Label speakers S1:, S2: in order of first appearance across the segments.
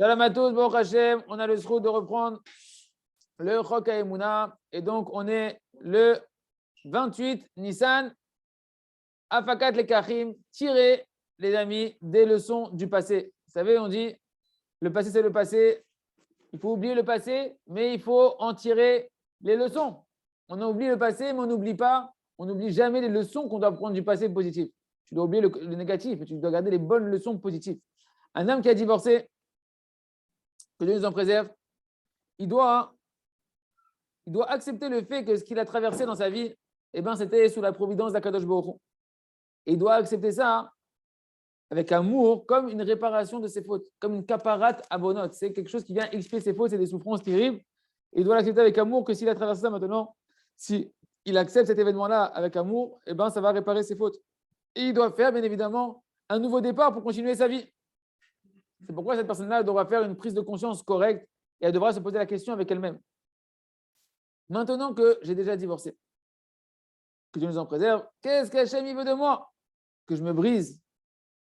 S1: Shalom à tous, Baruch Hashem. On a le zchut de reprendre le Chok HaEmuna. Et donc, on est le 28 Nissan, Afakat Lekachim, tirer, les amis, des leçons du passé. Vous savez, on dit, le passé, c'est le passé. Il faut oublier le passé, mais il faut en tirer les leçons. On a oublié le passé, mais on n'oublie pas, on n'oublie jamais les leçons qu'on doit prendre du passé positif. Tu dois oublier le négatif, et tu dois garder les bonnes leçons positives. Un homme qui a divorcé, que Dieu nous en préserve, il doit accepter le fait que ce qu'il a traversé dans sa vie, eh ben, c'était sous la providence d'Akadosh Baruch Hu. Et il doit accepter ça avec amour, comme une réparation de ses fautes, comme une caparat abonot. C'est quelque chose qui vient expier ses fautes et des souffrances terribles. Et il doit l'accepter avec amour, que s'il a traversé ça maintenant, si il accepte cet événement-là avec amour, eh ben, ça va réparer ses fautes. Et il doit faire, bien évidemment, un nouveau départ pour continuer sa vie. C'est pourquoi cette personne-là devra faire une prise de conscience correcte et elle devra se poser la question avec elle-même. Maintenant que j'ai déjà divorcé, que Dieu nous en préserve, qu'est-ce qu'Hachem veut de moi? Que je me brise,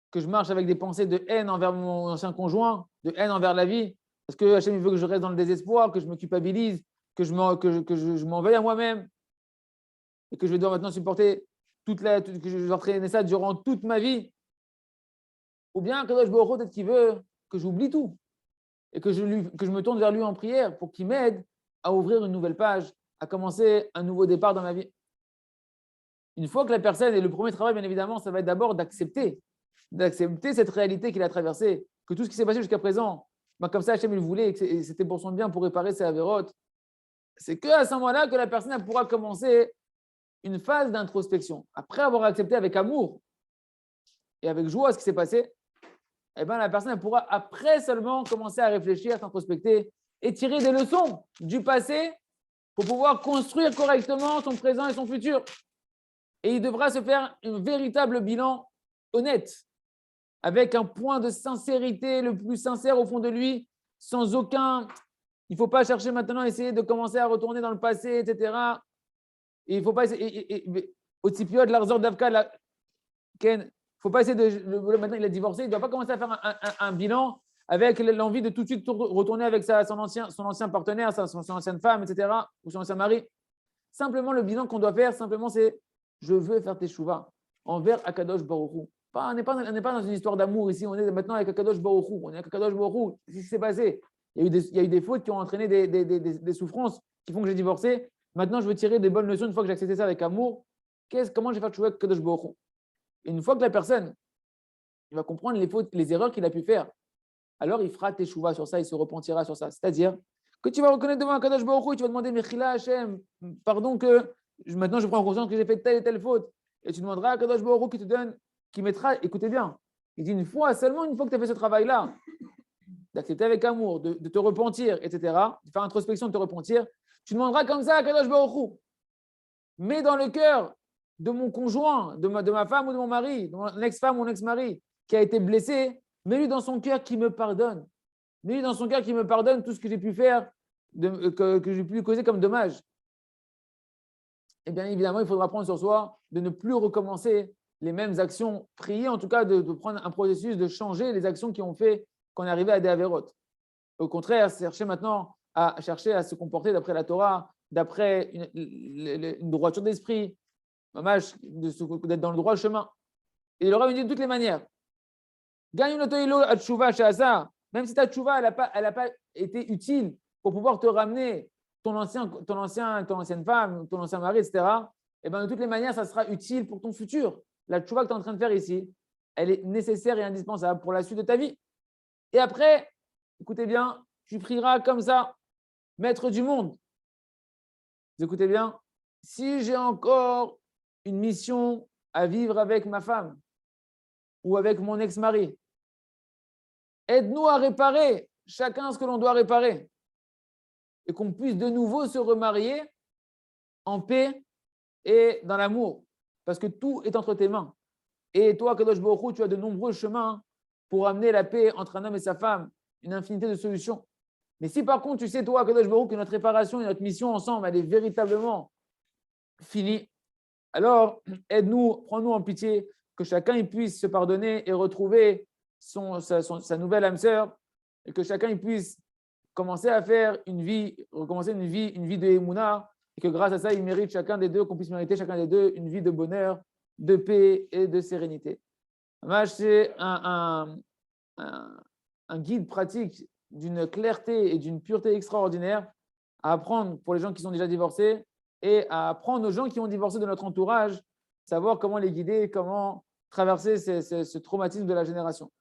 S1: que je marche avec des pensées de haine envers mon ancien conjoint, de haine envers la vie, parce que Hachem veut que je reste dans le désespoir, que je me culpabilise, que je m'en veuille à moi-même, et que je dois maintenant supporter que je dois traîner ça durant toute ma vie. Ou bien que je peut-être qu'il veut que j'oublie tout et que je me tourne vers lui en prière pour qu'il m'aide à ouvrir une nouvelle page, à commencer un nouveau départ dans ma vie. Une fois que la personne, et le premier travail, bien évidemment, ça va être d'abord d'accepter cette réalité qu'il a traversée, que tout ce qui s'est passé jusqu'à présent, ben comme ça, Hachem, il voulait, et c'était pour son bien, pour réparer ses avérotes. C'est qu'à ce moment-là que la personne elle pourra commencer une phase d'introspection. Après avoir accepté avec amour et avec joie ce qui s'est passé, eh ben, la personne elle pourra après seulement commencer à réfléchir, à s'introspecter et tirer des leçons du passé pour pouvoir construire correctement son présent et son futur. Et il devra se faire un véritable bilan honnête, avec un point de sincérité le plus sincère au fond de lui, sans aucun... Il ne faut pas chercher maintenant à essayer de commencer à retourner dans le passé, etc. Et il ne faut pas essayer... Au Tzipiot, l'Arzor d'Avka, Ken, faut pas essayer de. Maintenant, il a divorcé, il ne doit pas commencer à faire un bilan avec l'envie de tout de suite retourner avec son ancien partenaire, son ancienne femme, etc., ou son ancien mari. Simplement, le bilan qu'on doit faire, simplement, c'est je veux faire teshuva envers Akadosh Baruch Hu. On n'est pas dans une histoire d'amour ici, on est maintenant avec Akadosh Baruch Hu. On est avec Akadosh Baruch Hu. Qu'est-ce qui s'est passé? Il y a eu des fautes qui ont entraîné des souffrances qui font que j'ai divorcé. Maintenant, je veux tirer des bonnes leçons une fois que j'ai accepté ça avec amour. Comment je vais faire teshuva avec Akadosh Baruch Hu? Et une fois que la personne il va comprendre les fautes, les erreurs qu'il a pu faire, alors il fera teshuva sur ça, il se repentira sur ça. C'est-à-dire que tu vas reconnaître devant Akadosh Baruch Hu, tu vas demander Mechila Hashem, pardon que maintenant je prends conscience que j'ai fait telle et telle faute. Et tu demanderas à Akadosh Baruch Hu qui te donne, qui mettra, écoutez bien, il dit seulement une fois que tu as fait ce travail-là, d'accepter avec amour, de te repentir, etc., de faire introspection, de te repentir, tu demanderas comme ça à Akadosh Baruch Hu. Mais dans le cœur de mon conjoint, de ma femme ou de mon mari, de mon ex-femme ou mon ex-mari, qui a été blessé, mets-lui dans son cœur qui me pardonne. Mets-lui dans son cœur qui me pardonne tout ce que j'ai pu faire, que j'ai pu lui causer comme dommage. Et bien évidemment, il faudra prendre sur soi de ne plus recommencer les mêmes actions, prier en tout cas de prendre un processus de changer les actions qui ont fait qu'on est arrivé à des avérotes. Au contraire, chercher maintenant à se comporter d'après la Torah, d'après une droiture d'esprit, d'être dans le droit chemin. Et il aura dit de toutes les manières. Gagne une tchouva chez Asa, même si ta tchouva elle n'a pas été utile pour pouvoir te ramener ton ancienne femme, ton ancien mari, etc. Et bien de toutes les manières, ça sera utile pour ton futur. La tchouva que tu es en train de faire ici, elle est nécessaire et indispensable pour la suite de ta vie. Et après, écoutez bien, tu prieras comme ça, maître du monde. Vous écoutez bien, si j'ai encore une mission à vivre avec ma femme ou avec mon ex-mari, aide-nous à réparer chacun ce que l'on doit réparer et qu'on puisse de nouveau se remarier en paix et dans l'amour parce que tout est entre tes mains. Et toi, Kadosh Baruch Hu, tu as de nombreux chemins pour amener la paix entre un homme et sa femme, une infinité de solutions. Mais si par contre, tu sais, toi, Kadosh Baruch Hu, que notre réparation et notre mission ensemble, elle est véritablement finie, alors aide-nous, prends-nous en pitié, que chacun il puisse se pardonner et retrouver sa nouvelle âme sœur et que chacun il puisse commencer à faire recommencer une vie de Emouna, et que grâce à ça, il mérite chacun des deux, qu'on puisse mériter chacun des deux une vie de bonheur, de paix et de sérénité. C'est un guide pratique d'une clarté et d'une pureté extraordinaire à apprendre pour les gens qui sont déjà divorcés et à apprendre aux gens qui ont divorcé de notre entourage, savoir comment les guider, comment traverser ce traumatisme de la génération.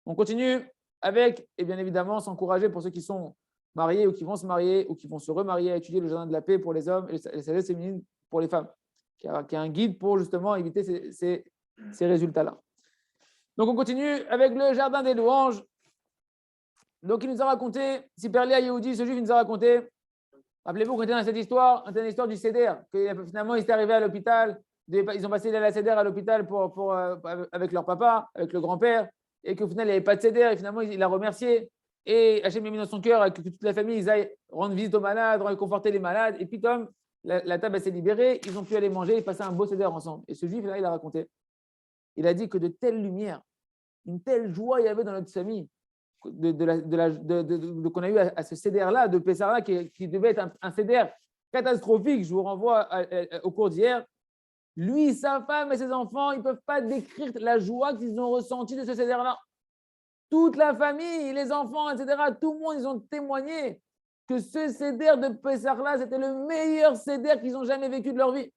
S1: On continue avec, et bien évidemment, s'encourager pour ceux qui sont mariés ou qui vont se marier ou qui vont se remarier à étudier le jardin de la paix pour les hommes et les sagesse féminine pour les femmes, qui est un guide pour justement éviter ces résultats-là. Donc, on continue avec le jardin des louanges. Donc, il nous a raconté, si Perlia Yehudi, ce juif, il nous a raconté, rappelez-vous qu'on était dans cette histoire du Seder, que finalement, il s'est arrivé à l'hôpital, ils ont passé la Seder à l'hôpital avec leur papa, avec le grand-père, et qu'au final, il n'y avait pas de Seder, et finalement, il a remercié. Et Hachem a mis dans son cœur que toute la famille, ils aillent rendre visite aux malades, réconforter les malades. Et puis, comme la table s'est libérée, ils ont pu aller manger et passer un beau Seder ensemble. Et ce juif-là, il a raconté. Il a dit que de telles lumières, une telle joie il y avait dans notre famille, qu'on a eu à ce Seder-là, de Pessar-là, qui devait être un Seder catastrophique. Je vous renvoie au cours d'hier. Lui, sa femme et ses enfants, ils ne peuvent pas décrire la joie qu'ils ont ressentie de ce Seder-là. Toute la famille, les enfants, etc., tout le monde, ils ont témoigné que ce Seder de Pessar-là, c'était le meilleur Seder qu'ils ont jamais vécu de leur vie.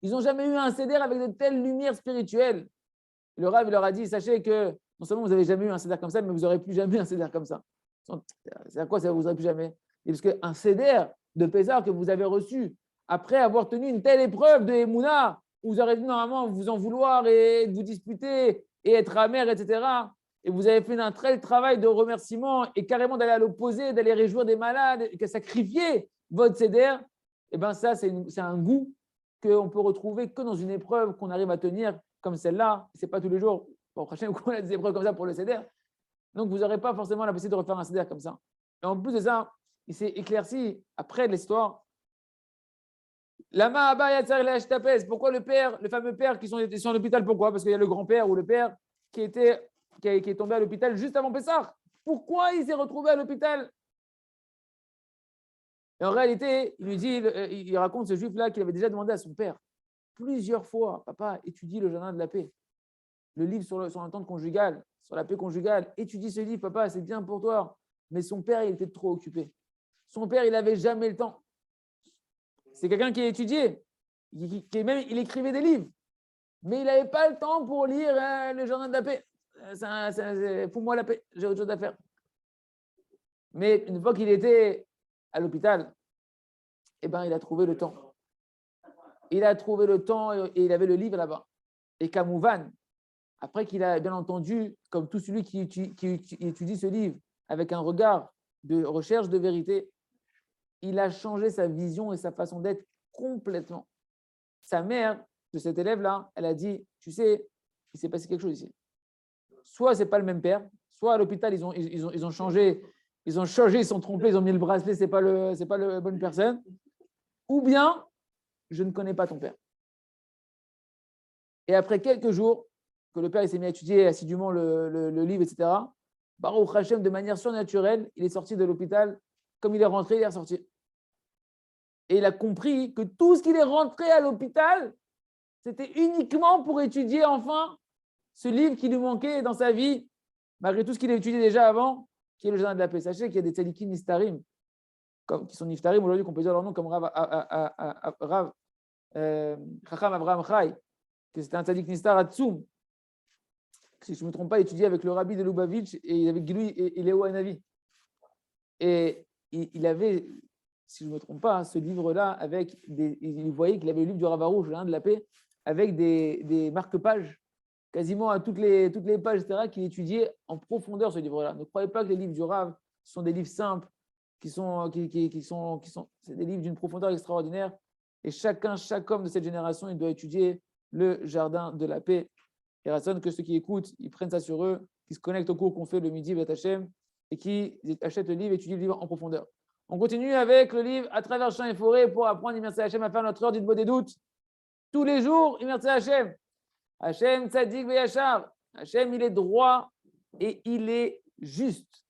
S1: Ils n'ont jamais eu un Seder avec de telles lumières spirituelles. Le Rav leur a dit, sachez que non seulement vous n'avez jamais eu un Seder comme ça, mais vous n'aurez plus jamais un Seder comme ça. C'est à quoi ça vous n'aurez plus jamais? Parce qu'un Seder de Pessar que vous avez reçu après avoir tenu une telle épreuve de Emouna, où vous aurez dû normalement vous en vouloir et vous disputer et être amer, etc. Et vous avez fait un très travail de remerciement et carrément d'aller à l'opposé, d'aller réjouir des malades, et que sacrifier votre Seder, et bien ça, c'est un goût qu'on peut retrouver que dans une épreuve qu'on arrive à tenir comme celle-là. Ce n'est pas tous les jours. Bon, prochain coup, on a des épreuves comme ça pour le Seder. Donc, vous n'aurez pas forcément la possibilité de refaire un Seder comme ça. Et en plus de ça, il s'est éclairci après l'histoire. Lama Abba Yatzar Tapes. Pourquoi le père, le fameux père qui sont à l'hôpital, pourquoi? Parce qu'il y a le grand-père ou le père qui est tombé à l'hôpital juste avant Pessah. Pourquoi il s'est retrouvé à l'hôpital? Et en réalité, il raconte ce juif-là qu'il avait déjà demandé à son père plusieurs fois, papa, étudie le jardin de la paix, le livre sur l'entente conjugale, sur la paix conjugale, étudie ce livre, papa, c'est bien pour toi. Mais son père, il était trop occupé. Son père, il n'avait jamais le temps. C'est quelqu'un qui a étudié, il écrivait des livres, mais il n'avait pas le temps pour lire le jardin de la paix. Fous-moi la paix, j'ai autre chose à faire. Mais une fois qu'il était à l'hôpital, eh ben, il a trouvé le temps. Il a trouvé le temps et il avait le livre là-bas. Et Kamouvan, après qu'il a bien entendu, comme tout celui qui étudie ce livre avec un regard de recherche de vérité, il a changé sa vision et sa façon d'être complètement. Sa mère de cet élève-là, elle a dit, tu sais, il s'est passé quelque chose ici. Soit ce n'est pas le même père, soit à l'hôpital, ils ont changé, ils sont trompés, ils ont mis le bracelet, ce n'est pas la bonne personne. Ou bien, je ne connais pas ton père. Et après quelques jours, que le père il s'est mis à étudier assidûment le livre, etc., Baruch Hashem, de manière surnaturelle, il est sorti de l'hôpital. Comme il est rentré, il est ressorti. Et il a compris que tout ce qu'il est rentré à l'hôpital, c'était uniquement pour étudier enfin ce livre qui lui manquait dans sa vie, malgré tout ce qu'il a étudié déjà avant, qui est le jardin de la paix. Sachez qu'il y a des tzadikim nistarim, qui sont niftarim aujourd'hui, qu'on peut dire leur nom comme Rav Chacham Avraham Chai, que c'était un tzadik nistar Atsoum, si je ne me trompe pas, étudié avec le rabbi de Lubavitch et avec Gilui et Léo Hanavi. Et il avait, si je ne me trompe pas, ce livre-là, il voyait qu'il avait le livre du Rav Arush, le jardin de la paix, avec des marque-pages, quasiment à toutes les pages, etc., qu'il étudiait en profondeur ce livre-là. Ne croyez pas que les livres du Rav sont des livres simples, c'est des livres d'une profondeur extraordinaire. Et chaque homme de cette génération, il doit étudier le jardin de la paix. Et rassonne que ceux qui écoutent, ils prennent ça sur eux, qui se connectent au cours qu'on fait le midi, Beth Hashem, et qui achètent le livre, étudient le livre en profondeur. On continue avec le livre À travers champs et forêts pour apprendre, merci Hashem, à faire notre heure du mot des doutes. Tous les jours, merci Hashem. Hashem tzadik veyachar. Hashem, il est droit et il est juste.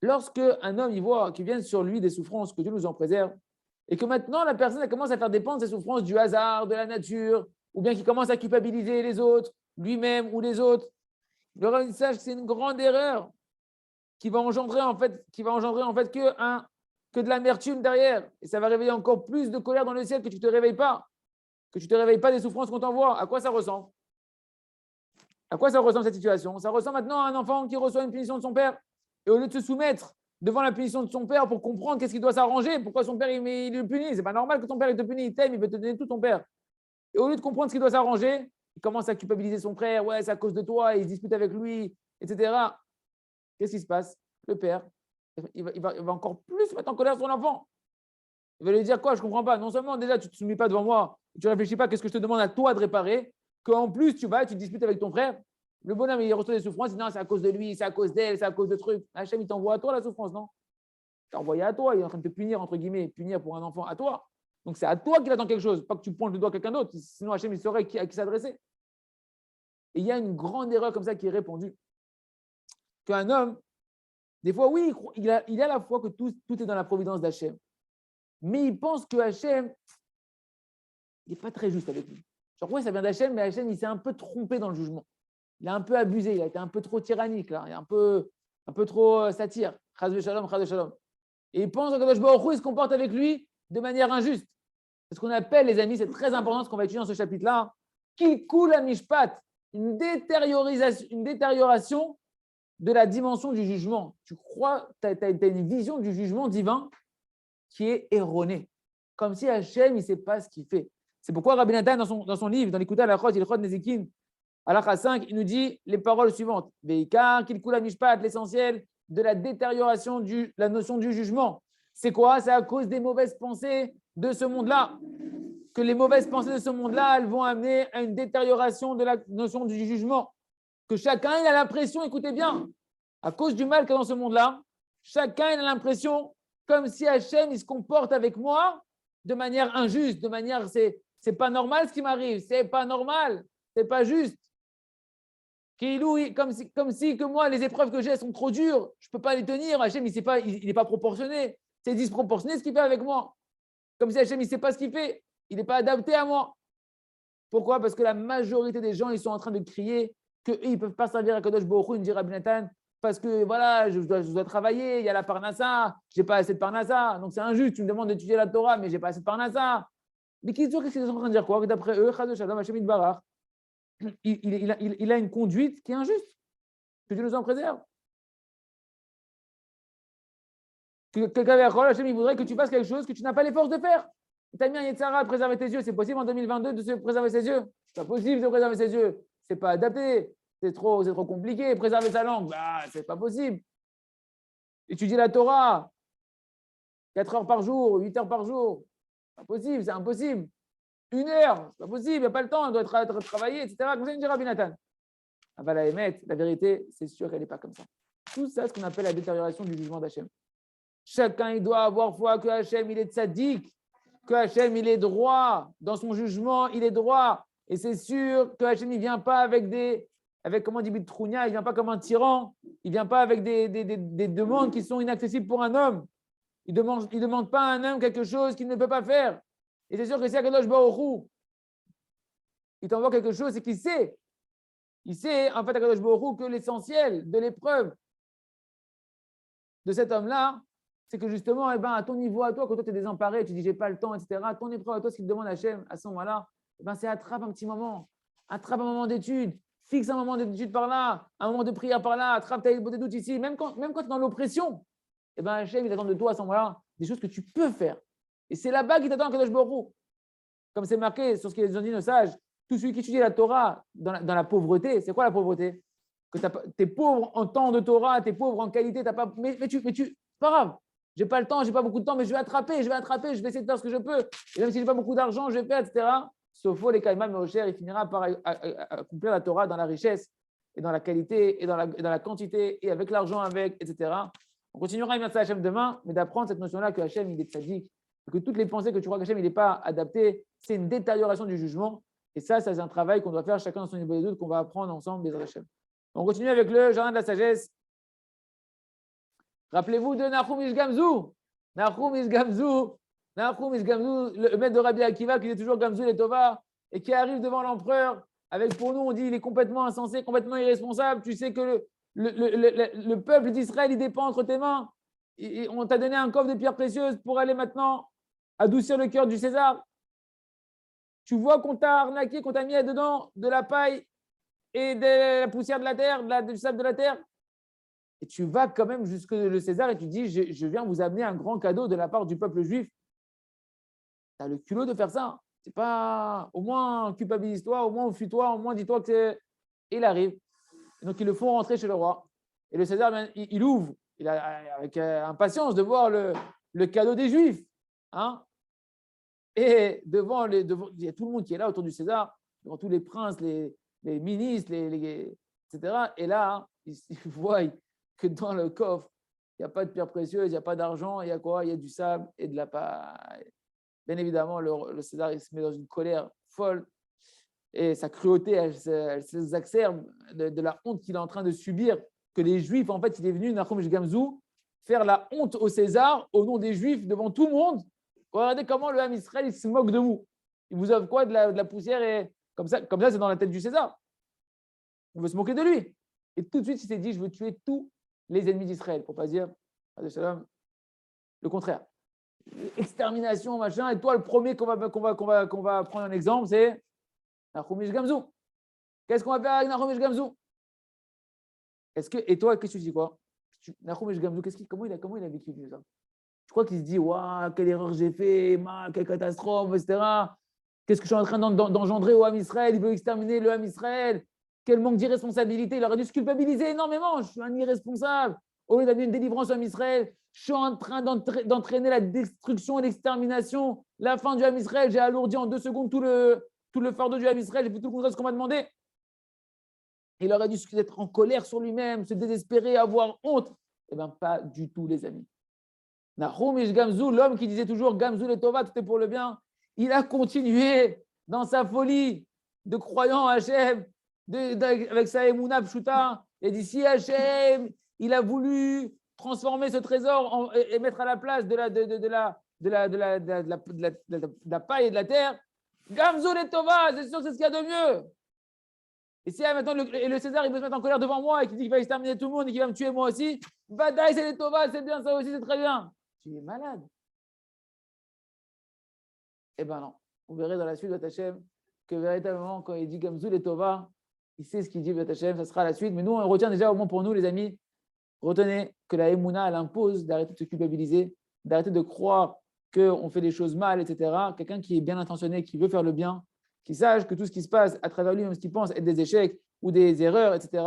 S1: lorsque un homme il voit qu'il viennent sur lui des souffrances, que Dieu nous en préserve, et que maintenant la personne elle commence à faire dépendre ses souffrances du hasard, de la nature, ou bien qu'il commence à culpabiliser les autres, lui-même ou les autres, le Rav sache que c'est une grande erreur qui va engendrer en fait, que de l'amertume derrière. Et ça va réveiller encore plus de colère dans le ciel que tu ne te réveilles pas. Que tu ne te réveilles pas des souffrances qu'on t'envoie. À quoi ça ressemble? À quoi ça ressemble cette situation? Ça ressemble maintenant à un enfant qui reçoit une punition de son père. Et au lieu de se soumettre devant la punition de son père pour comprendre qu'est-ce qu'il doit s'arranger, pourquoi son père il le punit, c'est pas normal que ton père il te punit, il t'aime, il veut te donner tout ton père. Et au lieu de comprendre ce qu'il doit s'arranger, il commence à culpabiliser son frère, ouais, c'est à cause de toi, il se dispute avec lui, etc. Qu'est-ce qui se passe? Le père, il va encore plus mettre en colère son enfant. Il va lui dire quoi? Je ne comprends pas. Non seulement déjà tu ne te soumis pas devant moi, tu ne réfléchis pas qu'est-ce que je te demande à toi de réparer, qu'en plus tu vas, tu te disputes avec ton frère. Le bonhomme, il reçoit des souffrances, il dit non, c'est à cause de lui, c'est à cause d'elle, c'est à cause de trucs. Hachem, il t'envoie à toi la souffrance, non? Il t'a envoyé à toi, il est en train de te punir, entre guillemets, punir pour un enfant à toi. Donc c'est à toi qu'il attend quelque chose, pas que tu pointes le doigt à quelqu'un d'autre, sinon Hachem, il saurait à qui s'adresser. Et il y a une grande erreur comme ça qui est répandue. Qu'un homme, des fois, oui, il a la foi que tout est dans la providence d'Hachem. Mais il pense que Hachem, il n'est pas très juste avec lui. Genre, ouais, ça vient d'Hachem, mais Hachem, il s'est un peu trompé dans le jugement. Il a un peu abusé, il a été un peu trop tyrannique, là. Il a un peu trop satire. Chas v'shalom, chas v'shalom. Et il pense que Kadosh Baruch Hu, il se comporte avec lui de manière injuste. C'est ce qu'on appelle, les amis, c'est très important ce qu'on va étudier dans ce chapitre-là, Kilkul Mishpat, une détérioration de la dimension du jugement. Tu crois, tu as une vision du jugement divin qui est erronée. Comme si Hachem, il ne sait pas ce qu'il fait. C'est pourquoi Rabbi Nathan, dans son livre, dans l'Écoute à la Chod, il Nezikin, à la 5, il nous dit les paroles suivantes. Veikar, Kilkula Mishpat, l'essentiel de la détérioration de la notion du jugement. C'est quoi? C'est à cause des mauvaises pensées de ce monde-là. Que les mauvaises pensées de ce monde-là, elles vont amener à une détérioration de la notion du jugement. Que chacun il a l'impression, écoutez bien, à cause du mal qu'il y a dans ce monde-là, chacun il a l'impression comme si Hachem il se comporte avec moi de manière injuste, de manière c'est pas normal ce qui m'arrive, c'est pas normal, c'est pas juste. Comme si que moi les épreuves que j'ai sont trop dures, je peux pas les tenir. Hachem il n'est pas proportionné, c'est disproportionné ce qu'il fait avec moi. Comme si Hachem il sait pas ce qu'il fait, il n'est pas adapté à moi. Pourquoi? Parce que la majorité des gens ils sont en train de crier qu'ils ne peuvent pas servir à Kadosh Baruch Hu, me dit Rabbi Nathan, parce que voilà, je dois travailler, il y a la parnassa, je n'ai pas assez de parnassa, donc c'est injuste, tu me demandes d'étudier la Torah, mais je n'ai pas assez de parnassa. Mais qu'est-ce qu'ils sont en train de dire quoi? D'après eux, il a une conduite qui est injuste, que Dieu nous en préserve. Hachem, il voudrait que tu fasses quelque chose que tu n'as pas les forces de faire. Tu as mis un Yetzara à préserver tes yeux, c'est possible en 2022 de se préserver ses yeux? C'est pas possible de préserver ses yeux, c'est pas adapté. C'est trop compliqué. Préserver sa langue, bah, c'est pas possible. Étudier la Torah, 4 heures par jour, 8 heures par jour, c'est pas possible, c'est impossible. 1 heure, c'est pas possible, il n'y a pas le temps, il doit être travaillé, etc. Comme ça, il me dit Rabbi Nathan. La vérité, c'est sûr qu'elle n'est pas comme ça. Tout ça, c'est ce qu'on appelle la détérioration du jugement d'Hachem. Chacun, il doit avoir foi que Hachem, il est tzaddik, que Hachem, il est droit. Dans son jugement, il est droit. Et c'est sûr que Hachem, il ne vient pas avec comment on dit Bitrounia, il ne vient pas comme un tyran, il ne vient pas avec des demandes qui sont inaccessibles pour un homme. Il ne demande pas à un homme quelque chose qu'il ne peut pas faire. Et c'est sûr que si Akadosh Baruch Hu, il t'envoie quelque chose, c'est qu'il sait. Il sait, en fait, Akadosh Baruch Hu, que l'essentiel de l'épreuve de cet homme-là, c'est que justement, à ton niveau, à toi, quand toi tu es désemparé, tu dis j'ai pas le temps, etc., ton épreuve à toi, ce qu'il te demande Hachem à ce moment-là, c'est attrape un petit moment, attrape un moment d'étude, fixe un moment d'étude par là, un moment de prière par là, attrape ta beauté doute ici, même quand tu es dans l'oppression, Hachem, il attend de toi à ce moment-là des choses que tu peux faire. Et c'est là-bas qu'il t'attend à Kadosh Baruch Hu. Comme c'est marqué sur ce qu'ils ont dit nos sages, tout celui qui étudie la Torah dans la pauvreté, c'est quoi la pauvreté? Que tu es pauvre en temps de Torah, tu es pauvre en qualité, t'as pas, mais c'est pas grave. J'ai pas le temps, j'ai pas beaucoup de temps, mais je vais attraper, je vais essayer de faire ce que je peux. Et même si j'ai pas beaucoup d'argent, je vais faire, etc. Sauf les Kaïma Meosher, il finira par accomplir la Torah dans la richesse et dans la qualité et dans la quantité et avec l'argent avec, etc. On continuera à ça Hachem demain, mais d'apprendre cette notion-là que Hachem, il est tzaddik, que toutes les pensées que tu crois qu'Hachem, il n'est pas adapté, c'est une détérioration du jugement. Et ça, c'est un travail qu'on doit faire chacun dans son niveau d'étude, qu'on va apprendre ensemble, des Hachem. On continue avec le jardin de la sagesse. Rappelez-vous de Nahum Ish Gamzu. Nahum Ish Gamzu, le maître de Rabbi Akiva qui dit toujours Gamzu les Tova et qui arrive devant l'empereur avec pour nous, on dit il est complètement insensé, complètement irresponsable. Tu sais que le peuple d'Israël, il dépend entre tes mains. Et on t'a donné un coffre de pierres précieuses pour aller maintenant adoucir le cœur du César. Tu vois qu'on t'a arnaqué, qu'on t'a mis dedans de la paille et de la poussière de la terre, du sable de la terre. Et tu vas quand même jusque le César et tu dis, je viens vous amener un grand cadeau de la part du peuple juif. Tu as le culot de faire ça. C'est pas, au moins culpabilise-toi, au moins fuis-toi, au moins dis-toi que c'est. Et il arrive. Et donc ils le font rentrer chez le roi. Et le César, il ouvre, il a avec impatience de voir le cadeau des Juifs. Hein. Et devant, il y a tout le monde qui est là autour du César, devant tous les princes, les ministres, etc. Et là, ils voient que dans le coffre, il n'y a pas de pierres précieuses, il n'y a pas d'argent, il y a quoi? Il y a du sable et de la paille. Bien évidemment, le César il se met dans une colère folle et sa cruauté, elle s'exacerbe de la honte qu'il est en train de subir, que les Juifs, en fait, il est venu, Nahum Gamzou, faire la honte au César au nom des Juifs devant tout le monde. Regardez comment le Ham Israël il se moque de vous. Il vous offre quoi de la poussière et comme ça c'est dans la tête du César. On veut se moquer de lui. Et tout de suite, il s'est dit, je veux tuer tous les ennemis d'Israël, pour ne pas dire le contraire. Extermination, machin. Et toi, le premier qu'on va prendre un exemple, c'est Nahum Gamzou. Qu'est-ce qu'on va faire avec Nahum Gamzou? Et toi, qu'est-ce que tu dis quoi? Nahum Gamzou, comment il a vécu ça? Je crois qu'il se dit, waouh, quelle erreur j'ai fait, quelle catastrophe, etc. Qu'est-ce que je suis en train d'engendrer au Ham Israël? Il veut exterminer le Ham Israël. Quel manque d'irresponsabilité. Il aurait dû se culpabiliser énormément. Je suis un irresponsable. Au lieu d'amener une délivrance au Ham Israël, je suis en train d'entraîner la destruction et l'extermination, la fin du Ham Israël. J'ai alourdi en 2 secondes tout le fardeau du Ham Israël. J'ai fait tout le contraire de ce qu'on m'a demandé. Il aurait dû être en colère sur lui-même, se désespérer, avoir honte. Eh bien, pas du tout, les amis. Nahum Ish Gamzou, l'homme qui disait toujours Gamzou le Tova, tout est pour le bien, il a continué dans sa folie de croyant à Hachem, avec sa Emouna Pshuta, et d'ici Hachem, il a voulu transformer ce trésor et mettre à la place de la paille et de la terre. Gamzou le Tova, c'est sûr que c'est ce qu'il y a de mieux. Et si maintenant le César il veut se mettre en colère devant moi et qu'il dit qu'il va exterminer tout le monde et qu'il va me tuer moi aussi, badaï, c'est les Tova, c'est bien, ça aussi, c'est très bien. Tu es malade. Eh bien non. Vous verrez dans la suite de Hachem que véritablement, quand il dit Gamzou les Tova, il sait ce qu'il dit de Hachem, ça sera la suite. Mais nous, on retient déjà au moins pour nous, les amis, retenez que la Emouna, elle impose d'arrêter de se culpabiliser, d'arrêter de croire qu'on fait des choses mal, etc. Quelqu'un qui est bien intentionné, qui veut faire le bien, qui sache que tout ce qui se passe à travers lui, même ce qu'il pense être des échecs ou des erreurs, etc.,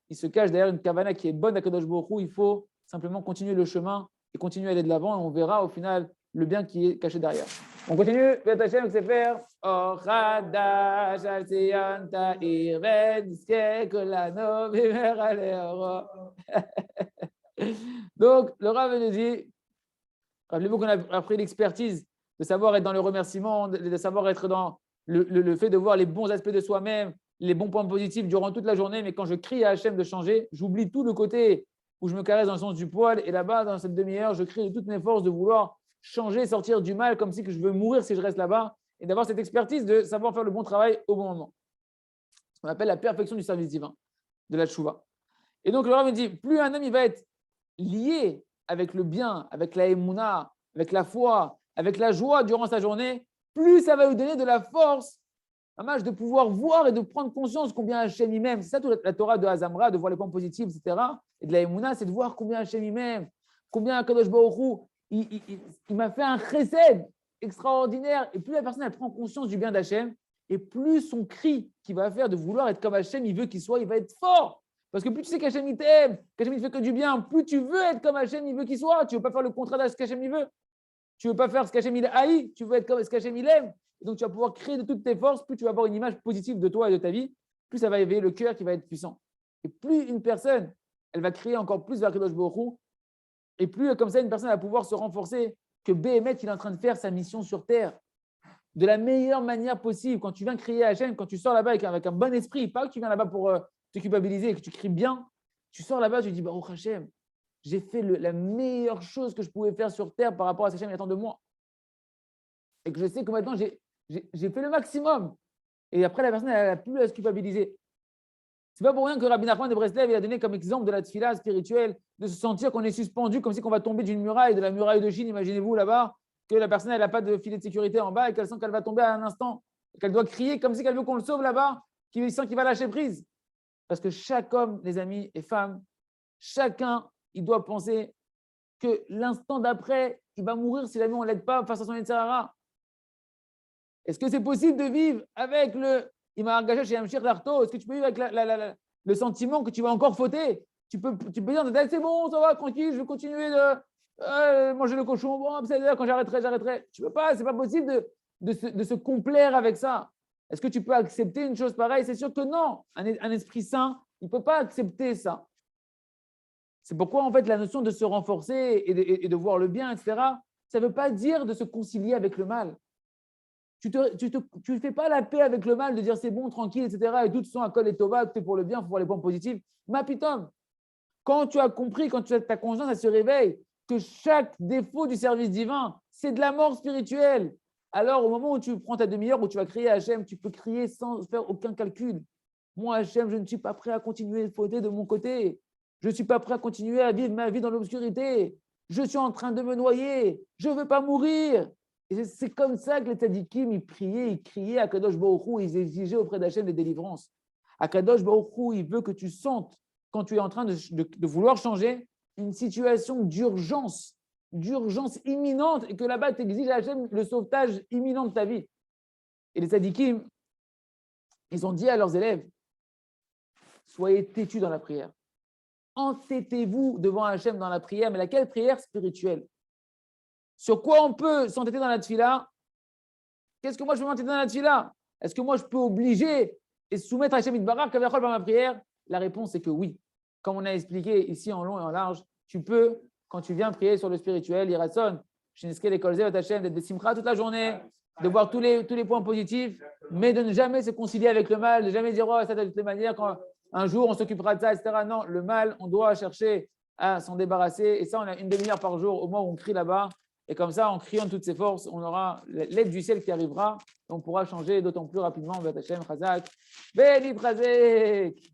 S1: il se cache derrière une kavana qui est bonne à Kadosh Baruch Hu. Il faut simplement continuer le chemin et continuer à aller de l'avant et on verra au final le bien qui est caché derrière. On continue. Donc, le Rav nous dit, rappelez-vous qu'on a appris l'expertise de savoir être dans le remerciement, de savoir être dans le fait de voir les bons aspects de soi-même, les bons points positifs durant toute la journée, mais quand je crie à Hachem de changer, j'oublie tout le côté où je me caresse dans le sens du poil, et là-bas, dans cette demi-heure, je crie de toutes mes forces de vouloir changer, sortir du mal, comme si que je veux mourir si je reste là-bas, et d'avoir cette expertise de savoir faire le bon travail au bon moment. Ce qu'on appelle la perfection du service divin, de la tchouva. Et donc, le Rav me dit, plus un homme il va être lié avec le bien, avec la émouna, avec la foi, avec la joie durant sa journée, plus ça va lui donner de la force de pouvoir voir et de prendre conscience combien Hachem il m'aime. C'est ça toute la Torah de Hazamra, de voir les points positifs, etc. Et de la Emouna, c'est de voir combien Hachem il m'aime, combien Kadosh Baruch Hu, il m'a fait un chesed extraordinaire. Et plus la personne elle prend conscience du bien d'Hachem, et plus son cri qu'il va faire de vouloir être comme Hachem, il veut qu'il soit, il va être fort. Parce que plus tu sais qu'Hachem il t'aime, qu'Hachem il fait que du bien, plus tu veux être comme Hachem il veut qu'il soit. Tu ne veux pas faire le contraire de ce qu'Hachem il veut. Tu ne veux pas faire ce qu'Hachem il haït, tu veux être comme ce qu'Hachem il aime. Et donc, tu vas pouvoir créer de toutes tes forces, plus tu vas avoir une image positive de toi et de ta vie, plus ça va éveiller le cœur qui va être puissant. Et plus une personne, elle va créer encore plus vers Kadosh Baruch Hu, et plus comme ça, une personne va pouvoir se renforcer, que Béhémet, il est en train de faire sa mission sur terre de la meilleure manière possible. Quand tu viens crier à Hachem, quand tu sors là-bas avec un bon esprit, pas que tu viens là-bas pour te culpabiliser et que tu cries bien, tu sors là-bas, tu dis Baruch Hachem, j'ai fait la meilleure chose que je pouvais faire sur terre par rapport à ce qu'Hachem attend de moi. Et que je sais que maintenant, j'ai fait le maximum. Et après, la personne, elle n'a plus à se culpabiliser. Ce n'est pas pour rien que Rabbi Nachman de Breslev il a donné comme exemple de la tefila spirituelle, de se sentir qu'on est suspendu comme si on va tomber d'une muraille, de la muraille de Chine, imaginez-vous là-bas, que la personne n'a pas de filet de sécurité en bas et qu'elle sent qu'elle va tomber à un instant, et qu'elle doit crier comme si elle veut qu'on le sauve là-bas, qu'il sent qu'il va lâcher prise. Parce que chaque homme, les amis et femmes, chacun, il doit penser que l'instant d'après, il va mourir si jamais on ne l'aide pas face à son Yetzirah. Est-ce que c'est possible de vivre avec il m'a engagé chez Amshir Darto? Est-ce que tu peux vivre avec le sentiment que tu vas encore fauter? Tu peux dire, c'est bon, ça va, tranquille, je vais continuer de manger le cochon. Bon, c'est-à-dire, quand j'arrêterai, j'arrêterai. Tu peux pas, c'est pas possible de se complaire avec ça. Est-ce que tu peux accepter une chose pareille? C'est sûr que non. Un esprit saint, il ne peut pas accepter ça. C'est pourquoi, en fait, la notion de se renforcer et de voir le bien, etc., ça ne veut pas dire de se concilier avec le mal. Tu ne fais pas la paix avec le mal, de dire c'est bon, tranquille, etc., et tout sont à col et tova, tout est pour le bien, il faut voir les points positifs. Ma pitom, quand tu as compris, quand ta conscience elle se réveille, que chaque défaut du service divin, c'est de la mort spirituelle, alors au moment où tu prends ta demi-heure, où tu vas crier à Hachem, tu peux crier sans faire aucun calcul. Moi, Hachem, je ne suis pas prêt à continuer de fauter de mon côté. Je ne suis pas prêt à continuer à vivre ma vie dans l'obscurité. Je suis en train de me noyer. Je ne veux pas mourir. Et c'est comme ça que les tzadikim, ils priaient, ils criaient à Kadosh Baruch Hu, ils exigeaient auprès d'Hachem des délivrances. À Kadosh Baruch Hu, il veut que tu sentes, quand tu es en train de vouloir changer, une situation d'urgence imminente, et que là-bas, tu exiges à Hachem le sauvetage imminent de ta vie. Et les tzadikim, ils ont dit à leurs élèves, soyez têtus dans la prière. Entêtez-vous devant Hachem dans la prière, mais laquelle prière spirituelle? Sur quoi on peut s'entêter dans la tefila? Qu'est-ce que moi je peux m'entêter dans la tefila? Est-ce que moi je peux obliger et soumettre Hachem Yitbarach par ma prière? La réponse est que oui. Comme on a expliqué ici en long et en large, tu peux, quand tu viens prier sur le spirituel, Irason, Shinske Kolze Hachem, d'être Simcha toute la journée, de voir tous les points positifs, mais de ne jamais se concilier avec le mal, de jamais dire oh, ça de toutes les manières, quand un jour on s'occupera de ça, etc. Non, le mal, on doit chercher à s'en débarrasser. Et ça, on a une demi-heure par jour au moment où on crie là-bas. Et comme ça, en criant de toutes ses forces, on aura l'aide du ciel qui arrivera. Et on pourra changer d'autant plus rapidement. Béni Chazek.